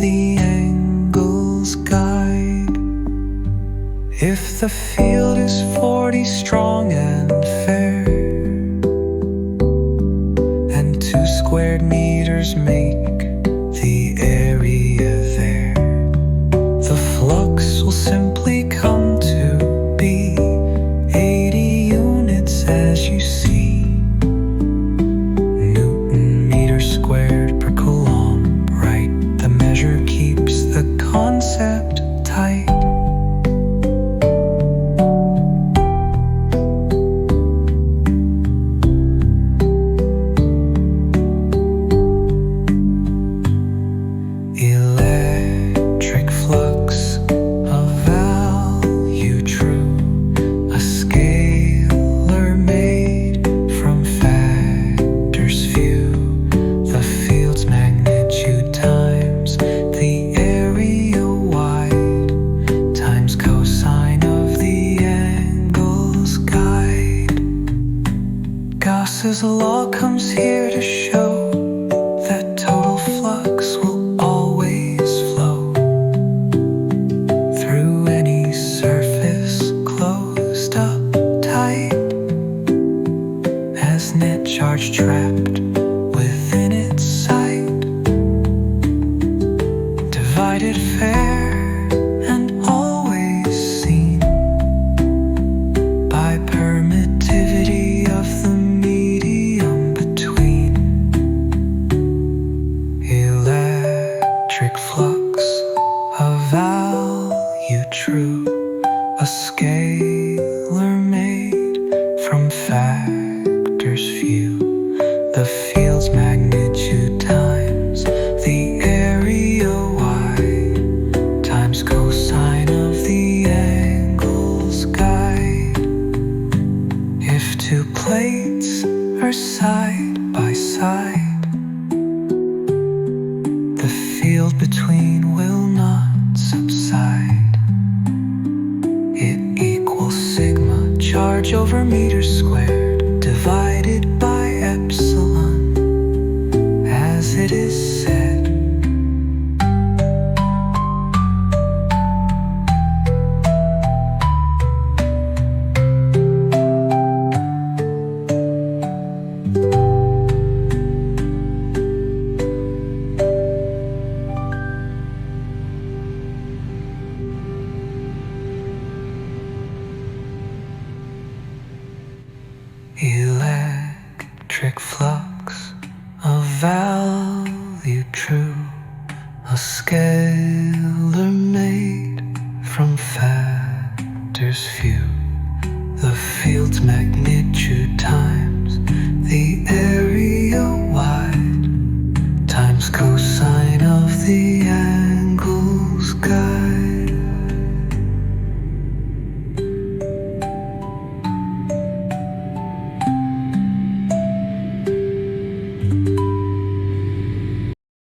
the angle's guide. If the field is 40 strong and fair, and 2 squared meters make the area there, the flux will simply come to be 80 units, as you see. Newton meters squared per coulomb, right? The measure keeps the concept tight. Electric flux, a value true, a scalar made from factors few. The field's magnitude times the area wide, times cosine of the angle's guide. Gauss's law comes here to show that total flux will always flow through any surface closed up tight, as net charge trapped within its sight, divided fair and always seen by permittivity of the medium between. Electric flux, a value true, a scalar made from factors few. The field's magnitude times the area wide, times cosine of the angle's guide. If 2 plates are side by side, the field between will not subside. It equals sigma charge over meter squared divided by epsilon, as it is said. Electric flux, a value true, a scalar made from factors few. The field's magnitude times the area wide, times cosine of the